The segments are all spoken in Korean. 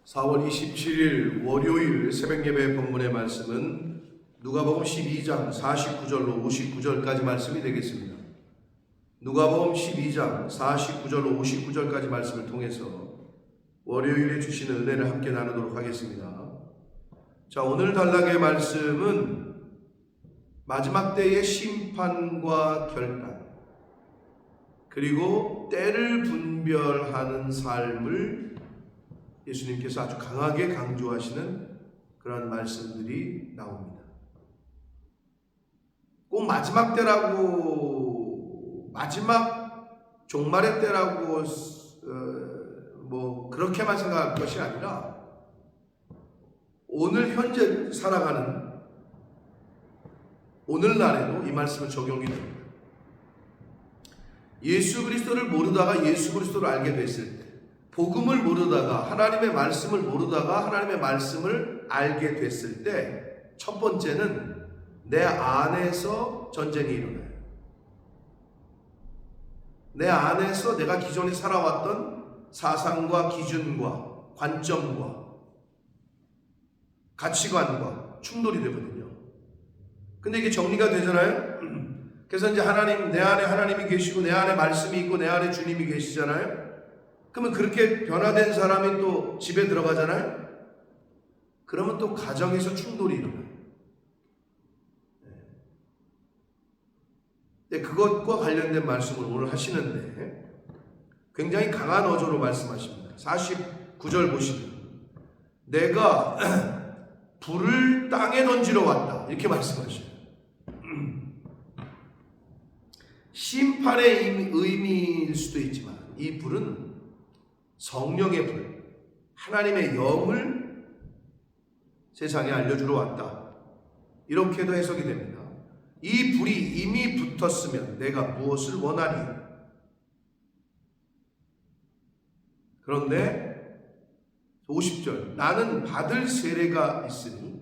4월 27일 월요일 새벽예배 본문의 말씀은 누가복음 12장 49절로 59절까지 말씀이 되겠습니다. 누가복음 12장 49절로 59절까지 말씀을 통해서 월요일에 주시는 은혜를 함께 나누도록 하겠습니다. 자, 오늘 단락의 말씀은 마지막 때의 심판과 결단, 그리고 때를 분별하는 삶을 예수님께서 아주 강하게 강조하시는 그런 말씀들이 나옵니다. 꼭 마지막 때라고, 마지막 종말의 때라고 그렇게만 생각할 것이 아니라 오늘 현재 살아가는 오늘날에도 이 말씀은 적용이 됩니다. 예수 그리스도를 모르다가 예수 그리스도를 알게 됐을 때, 복음을 모르다가 하나님의 말씀을 모르다가 하나님의 말씀을 알게 됐을 때, 첫 번째는 내 안에서 전쟁이 일어나요. 내 안에서 내가 기존에 살아왔던 사상과 기준과 관점과 가치관과 충돌이 되거든요. 근데 이게 정리가 되잖아요. 그래서 이제 하나님, 내 안에 하나님이 계시고 내 안에 말씀이 있고 내 안에 주님이 계시잖아요. 그러면 그렇게 변화된 사람이 또 집에 들어가잖아요. 그러면 또 가정에서 충돌이 일어나요. 네, 그것과 관련된 말씀을 오늘 하시는데 굉장히 강한 어조로 말씀하십니다. 49절 보시면 내가 불을 땅에 던지러 왔다, 이렇게 말씀하셔요. 심판의 의미일 수도 있지만 이 불은 성령의 불, 하나님의 영을 세상에 알려주러 왔다, 이렇게도 해석이 됩니다. 이 불이 이미 붙었으면 내가 무엇을 원하니? 그런데 50절 나는 받을 세례가 있으니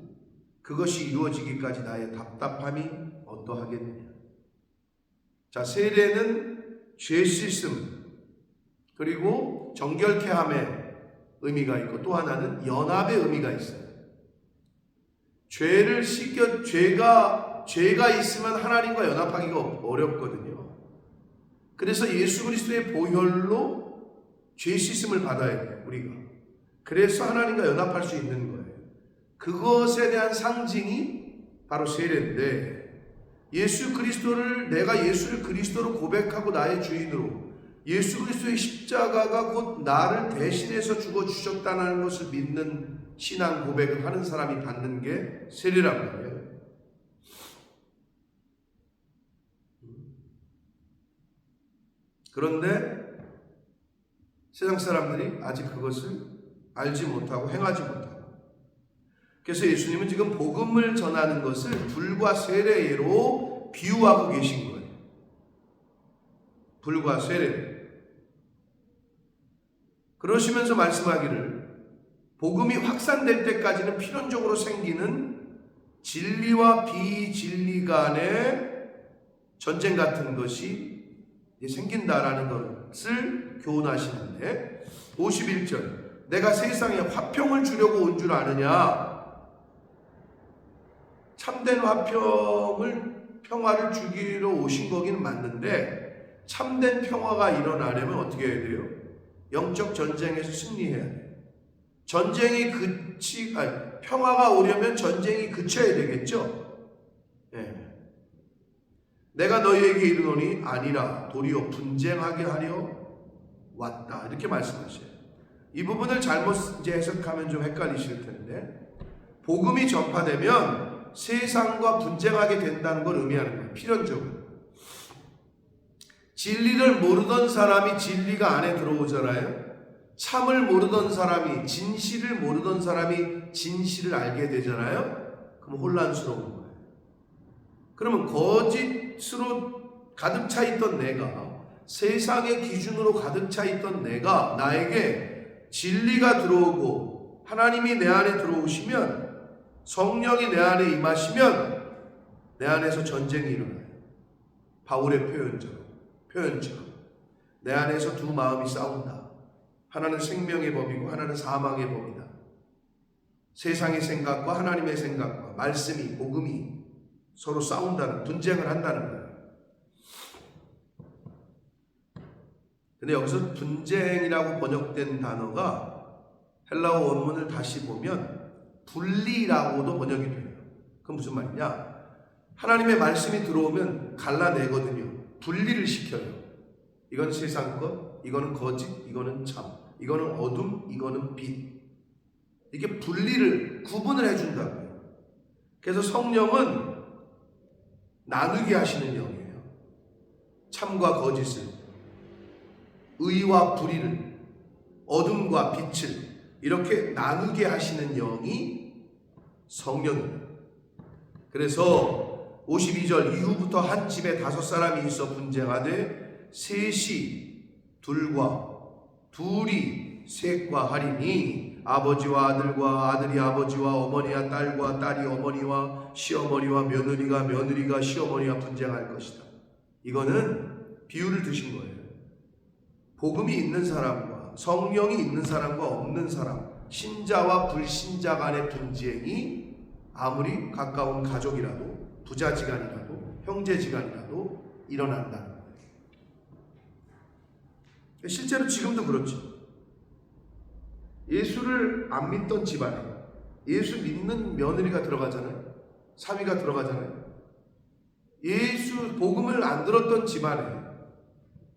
그것이 이루어지기까지 나의 답답함이 어떠하겠느냐. 자, 세례는 죄 씻음, 그리고 정결케 함의 의미가 있고 또 하나는 연합의 의미가 있어요. 죄를 씻겨, 죄가 있으면 하나님과 연합하기가 어렵거든요. 그래서 예수 그리스도의 보혈로 죄 씻음을 받아야 돼요, 우리가. 그래서 하나님과 연합할 수 있는 거예요. 그것에 대한 상징이 바로 세례인데, 내가 예수를 그리스도로 고백하고 나의 주인으로, 예수 그리스도의 십자가가 곧 나를 대신해서 죽어주셨다는 것을 믿는 신앙 고백을 하는 사람이 받는 게 세례란 말이에요. 그런데 세상 사람들이 아직 그것을 알지 못하고 행하지 못하고, 그래서 예수님은 지금 복음을 전하는 것을 불과 세례로 비유하고 계신 거예요. 불과 세례. 그러시면서 말씀하기를 복음이 확산될 때까지는 필연적으로 생기는 진리와 비진리 간의 전쟁 같은 것이 생긴다라는 것을 교훈하시는데, 51절 내가 세상에 화평을 주려고 온 줄 아느냐. 참된 평화를 주기로 오신 거긴 맞는데, 참된 평화가 일어나려면 어떻게 해야 돼요? 영적 전쟁에서 승리해야 돼요. 평화가 오려면 전쟁이 그쳐야 되겠죠? 네. 내가 너희에게 이르노니 아니라 도리어 분쟁하게 하려 왔다, 이렇게 말씀하셔요. 이 부분을 잘못 해석하면 좀 헷갈리실 텐데, 복음이 전파되면 세상과 분쟁하게 된다는 걸 의미하는 거예요. 필연적으로. 진리를 모르던 사람이 진리가 안에 들어오잖아요. 참을 모르던 사람이, 진실을 모르던 사람이 진실을 알게 되잖아요. 그럼 혼란스러운 거예요. 그러면 거짓으로 가득 차 있던 내가, 세상의 기준으로 가득 차 있던 내가, 나에게 진리가 들어오고 하나님이 내 안에 들어오시면, 성령이 내 안에 임하시면 내 안에서 전쟁이 일어나요. 바울의 표현처럼 내 안에서 두 마음이 싸운다. 하나는 생명의 법이고 하나는 사망의 법이다. 세상의 생각과 하나님의 생각과 말씀이, 복음이 서로 싸운다는, 분쟁을 한다는 거예요. 근데 여기서 분쟁이라고 번역된 단어가 헬라어 원문을 다시 보면 분리라고도 번역이 돼요. 그건 무슨 말이냐? 하나님의 말씀이 들어오면 갈라내거든요. 분리를 시켜요. 이건 세상 것, 이거는 거짓, 이거는 참, 이거는 어둠, 이거는 빛. 이렇게 분리를, 구분을 해준다고요. 그래서 성령은 나누게 하시는 영이에요. 참과 거짓을, 의와 불의를, 어둠과 빛을 이렇게 나누게 하시는 영이 성령입니다. 그래서 52절 이후부터 한 집에 5사람이 있어 분쟁하되 셋이 둘과 둘이 셋과 하리니 아버지와 아들과 아들이 아버지와 어머니와 딸과 딸이 어머니와 시어머니와 며느리가 시어머니와 분쟁할 것이다. 이거는 비유를 드신 거예요. 복음이 있는 사람과 성령이 있는 사람과 없는 사람, 신자와 불신자 간의 분쟁이 아무리 가까운 가족이라도, 부자지간이라도, 형제지간이라도 일어난다는 거예요. 실제로 지금도 그렇죠. 예수를 안 믿던 집안에 예수 믿는 며느리가 들어가잖아요. 사위가 들어가잖아요. 예수 복음을 안 들었던 집안에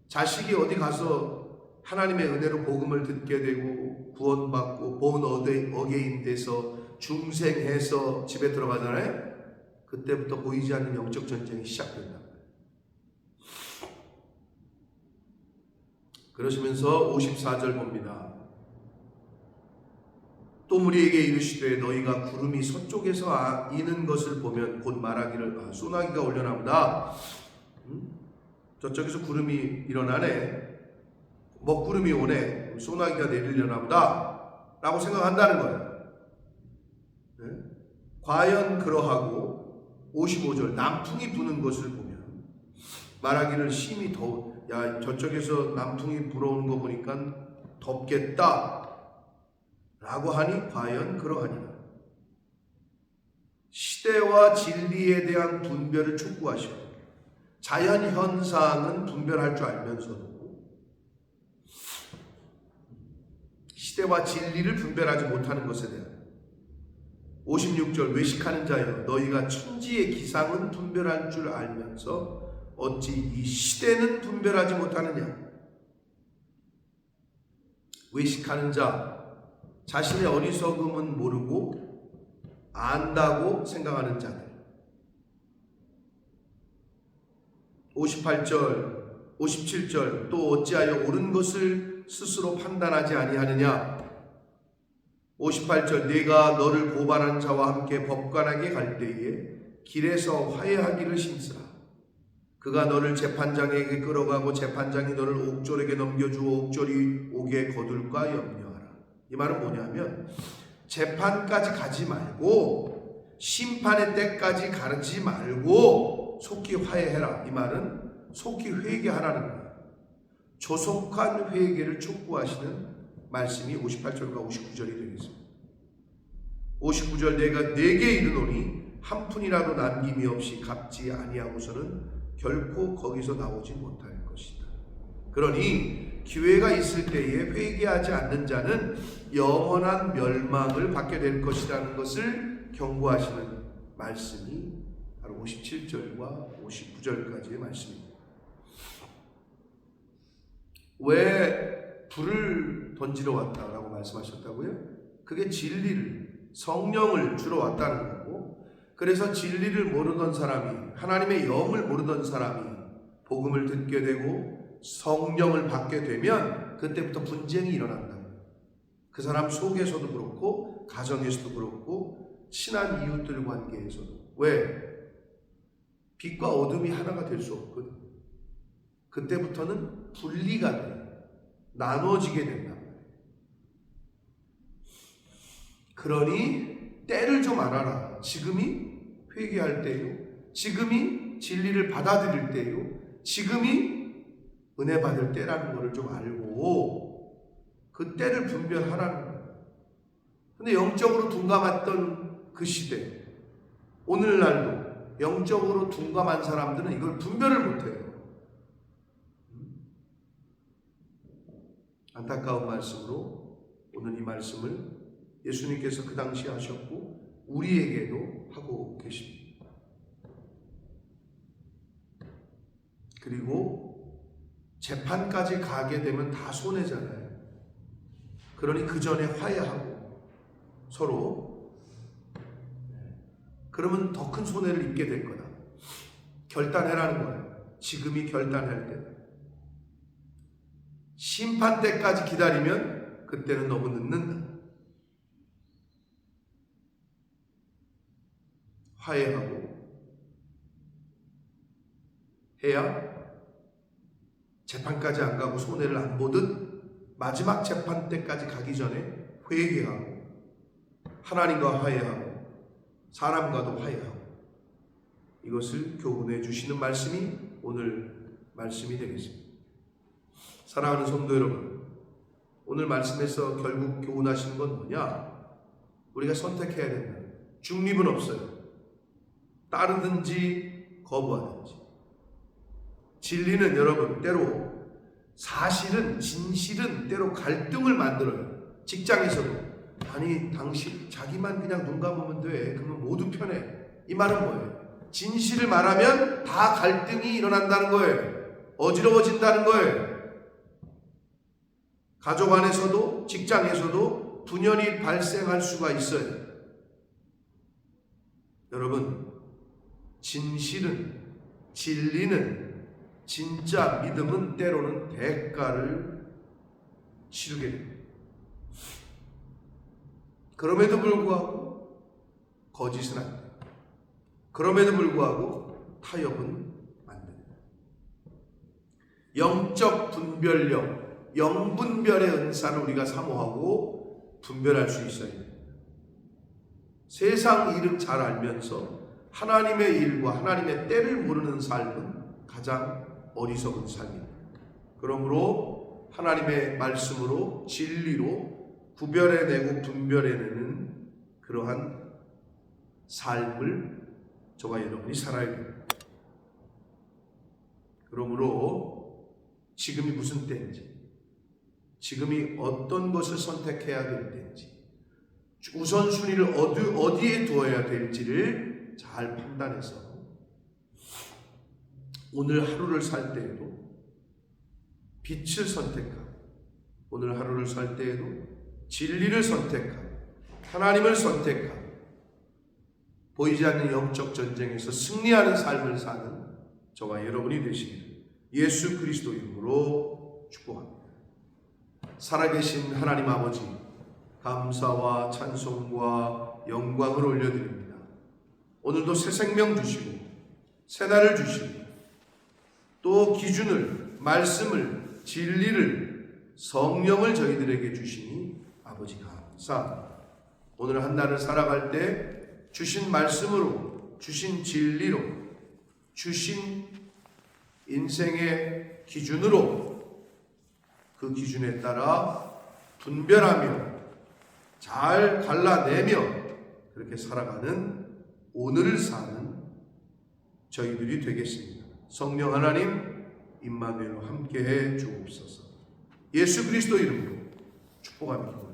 자식이 어디 가서 하나님의 은혜로 복음을 듣게 되고 구원받고 본 어게인 돼서 중생해서 집에 들어가잖아요. 그때부터 보이지 않는 영적 전쟁이 시작된다. 그러시면서 54절 봅니다. 또 무리에게 이르시되 너희가 구름이 서쪽에서 이는 것을 보면 곧 말하기를 소나기가 오려나 보다. 저쪽에서 구름이 일어나네, 먹구름이 오네, 소나기가 내리려나 보다 라고 생각한다는 거예요. 네? 과연 그러하고 55절 남풍이 부는 것을 보면 말하기를 심히 더워, 야 저쪽에서 남풍이 불어오는 거 보니까 덥겠다 라고 하니 과연 그러하니라. 시대와 진리에 대한 분별을 촉구하시고 자연 현상은 분별할 줄 알면서도 시대와 진리를 분별하지 못하는 것에 대한 56절 외식하는 자여 너희가 천지의 기상은 분별할 줄 알면서 어찌 이 시대는 분별하지 못하느냐. 외식하는 자, 자신의 어리석음은 모르고 안다고 생각하는 자들. 58절, 57절 또 어찌하여 옳은 것을 스스로 판단하지 아니하느냐. 58절 내가 너를 고발한 자와 함께 법관에게 갈 때에 길에서 화해하기를 신쓰라. 그가 너를 재판장에게 끌어가고 재판장이 너를 옥졸에게 넘겨주어 옥졸이 오게 거둘까 염려하라. 이 말은 뭐냐면 재판까지 가지 말고 심판의 때까지 가지 말고 속히 화해해라. 이 말은 속히 회개하라는 거예요. 조속한 회개를 촉구하시는 말씀이 58절과 59절이 되겠습니다. 59절 내가 내게 이르노니 한 푼이라도 남김이 없이 갚지 아니하고서는 결코 거기서 나오지 못할 것이다. 그러니 기회가 있을 때에 회개하지 않는 자는 영원한 멸망을 받게 될 것이라는 것을 경고하시는 말씀이 바로 57절과 59절까지의 말씀입니다. 왜 불을 던지러 왔다라고 말씀하셨다고요? 그게 진리를, 성령을 주러 왔다는 거고, 그래서 진리를 모르던 사람이, 하나님의 영을 모르던 사람이 복음을 듣게 되고 성령을 받게 되면 그때부터 분쟁이 일어난다. 그 사람 속에서도 그렇고 가정에서도 그렇고 친한 이웃들 관계에서도. 왜? 빛과 어둠이 하나가 될 수 없거든. 그때부터는 분리가 돼. 나눠지게 된다. 그러니 때를 좀 알아라. 지금이 회개할 때요. 지금이 진리를 받아들일 때요. 지금이 은혜 받을 때라는 것을 좀 알고 그 때를 분별하라는 거예요. 근데 영적으로 둔감했던 그 시대, 오늘날도 영적으로 둔감한 사람들은 이걸 분별을 못해요. 안타까운 말씀으로 오늘 이 말씀을 예수님께서 그 당시 하셨고 우리에게도 하고 계십니다. 그리고 재판까지 가게 되면 다 손해잖아요. 그러니 그 전에 화해하고 서로, 그러면 더 큰 손해를 입게 될 거다. 결단해라는 거예요. 지금이 결단할 때다. 심판 때까지 기다리면 그때는 너무 늦는다. 화해하고 해야 재판까지 안 가고 손해를 안 보듯 마지막 재판 때까지 가기 전에 회개하고 하나님과 화해하고 사람과도 화해하고, 이것을 교훈해 주시는 말씀이 오늘 말씀이 되겠습니다. 사랑하는 성도 여러분, 오늘 말씀에서 결국 교훈하시는 건 뭐냐? 우리가 선택해야 된다. 중립은 없어요. 따르든지 거부하든지. 진리는 여러분 때로, 사실은, 진실은 때로 갈등을 만들어요. 직장에서도. 아니 당신 자기만 그냥 눈 감으면 돼. 그러면 모두 편해. 이 말은 뭐예요? 진실을 말하면 다 갈등이 일어난다는 거예요. 어지러워진다는 거예요. 가족 안에서도 직장에서도 분열이 발생할 수가 있어요. 여러분, 진실은, 진리는, 진짜 믿음은 때로는 대가를 치르게 됩니다. 그럼에도 불구하고 거짓은 안 돼요. 그럼에도 불구하고 타협은 안 됩니다. 영적 분별력, 영분별의 은사를 우리가 사모하고 분별할 수 있어야 됩니다. 세상 일을 잘 알면서 하나님의 일과 하나님의 때를 모르는 삶은 가장 어리석은 삶입니다. 그러므로 하나님의 말씀으로, 진리로 구별해내고 분별해내는 그러한 삶을 저와 여러분이 살아야 됩니다. 그러므로 지금이 무슨 때인지, 지금이 어떤 것을 선택해야 될 때인지, 우선순위를 어디에 두어야 될지를 잘 판단해서 오늘 하루를 살 때에도 빛을 선택하고, 오늘 하루를 살 때에도 진리를 선택하고 하나님을 선택하고 보이지 않는 영적 전쟁에서 승리하는 삶을 사는 저와 여러분이 되시기를 예수 그리스도 이름으로 축복합니다. 살아계신 하나님 아버지, 감사와 찬송과 영광을 올려드립니다. 오늘도 새 생명 주시고 새 날을 주시고 또 기준을, 말씀을, 진리를, 성령을 저희들에게 주시니 아버지 감사합니다. 오늘 한 날을 살아갈 때 주신 말씀으로, 주신 진리로, 주신 인생의 기준으로, 그 기준에 따라 분별하며 잘 갈라내며 그렇게 살아가는 오늘을 사는 저희들이 되겠습니다. 성령 하나님 임마누엘과 함께해 주옵소서. 예수 그리스도 이름으로 축복합니다.